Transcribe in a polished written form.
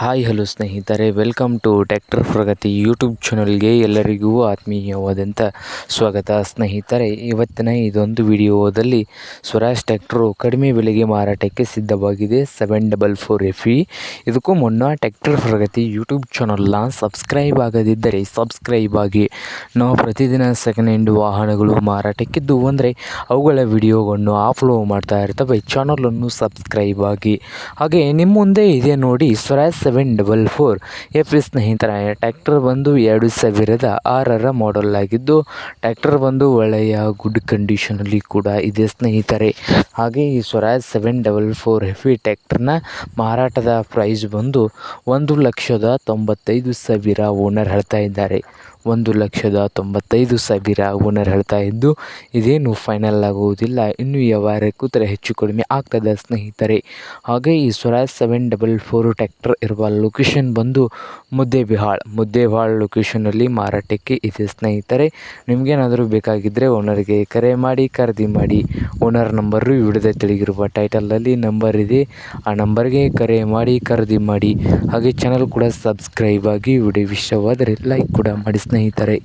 Hi hello ಸ್ನೇಹಿತರೆ, welcome to tractor Pragati YouTube ಚಾನಲ್ಗೆ ಎಲ್ಲರಿಗೂ ಆತ್ಮೀಯವಾದಂಥ ಸ್ವಾಗತ. ಸ್ನೇಹಿತರೆ, ಇವತ್ತಿನ ಇದೊಂದು ವಿಡಿಯೋದಲ್ಲಿ ಸ್ವರಾಜ್ ಟ್ರ್ಯಾಕ್ಟರು ಕಡಿಮೆ ಬೆಲೆಗೆ ಮಾರಾಟಕ್ಕೆ ಸಿದ್ಧವಾಗಿದೆ. 744 FE. ಇದಕ್ಕೂ ಮುನ್ನ ಟ್ರ್ಯಾಕ್ಟರ್ ಪ್ರಗತಿ ಯೂಟ್ಯೂಬ್ ಚಾನಲ್ನ ಸಬ್ಸ್ಕ್ರೈಬ್ ಆಗದಿದ್ದರೆ ಸಬ್ಸ್ಕ್ರೈಬ್ ಆಗಿ. ನಾವು ಪ್ರತಿದಿನ ಸೆಕೆಂಡ್ ಹ್ಯಾಂಡ್ ವಾಹನಗಳು ಮಾರಾಟಕ್ಕಿದ್ದು ಅಂದರೆ ಅವುಗಳ ವಿಡಿಯೋವನ್ನು ಅಪ್ಲೋಡ್ ಮಾಡ್ತಾ ಇರ್ತವೆ. ಚಾನಲನ್ನು ಸಬ್ಸ್ಕ್ರೈಬ್ ಆಗಿ. ಹಾಗೆ ನಿಮ್ಮ ಮುಂದೆ ಇದೆ ನೋಡಿ ಸ್ವರಾಜ್ 744 FE. ಸ್ನೇಹಿತರೆ, ಟ್ರ್ಯಾಕ್ಟರ್ ಬಂದು 2006 ಮಾಡೆಲ್ ಆಗಿದ್ದು ಟ್ರ್ಯಾಕ್ಟರ್ ಬಂದು ಒಳ್ಳೆಯ ಗುಡ್ ಕಂಡೀಷನಲ್ಲಿ ಕೂಡ ಇದೆ ಸ್ನೇಹಿತರೆ. ಹಾಗೆ ಈ ಸ್ವರಾಜ್ 744 FE ಟ್ರ್ಯಾಕ್ಟರ್ನ ಮಾರಾಟದ ಪ್ರೈಸ್ ಬಂದು 1,95,000 ಓನರ್ ಹೇಳ್ತಾ ಇದ್ದಾರೆ. 1,95,000 ಓನರ್ ಹೇಳ್ತಾ ಇದ್ದು ಇದೇನು ಫೈನಲ್ ಆಗುವುದಿಲ್ಲ, ಇನ್ನೂ ವ್ಯವಹಾರ ಕೂತರೆ ಹೆಚ್ಚು ಕಡಿಮೆ ಆಗ್ತದೆ ಸ್ನೇಹಿತರೆ. ಹಾಗೆ ಈ ಸ್ವರಾಜ್ 744 ಟ್ರ್ಯಾಕ್ಟರ್ ಇರುವ ಲೊಕೇಶನ್ ಬಂದು ಮುದ್ದೇಬಿಹಾಳ್ ಲೊಕೇಶನಲ್ಲಿ ಮಾರಾಟಕ್ಕೆ ಇದೆ ಸ್ನೇಹಿತರೆ. ನಿಮಗೇನಾದರೂ ಬೇಕಾಗಿದ್ದರೆ ಓನರ್ಗೆ ಕರೆ ಮಾಡಿ ಖರೀದಿ ಮಾಡಿ. ಓನರ್ ನಂಬರು ವಿಡಿಯೋದ ತೆಳಗಿರುವ ಟೈಟಲಲ್ಲಿ ನಂಬರ್ ಇದೆ, ಆ ನಂಬರ್ಗೆ ಕರೆ ಮಾಡಿ ಖರೀದಿ ಮಾಡಿ. ಹಾಗೆ ಚಾನಲ್ ಕೂಡ ಸಬ್ಸ್ಕ್ರೈಬ್ ಆಗಿ. ವಿಡಿಯೋ ಇಷ್ಟವಾದರೆ ಲೈಕ್ ಕೂಡ ಮಾಡಿ ಸ್ನೇಹಿತರೆ.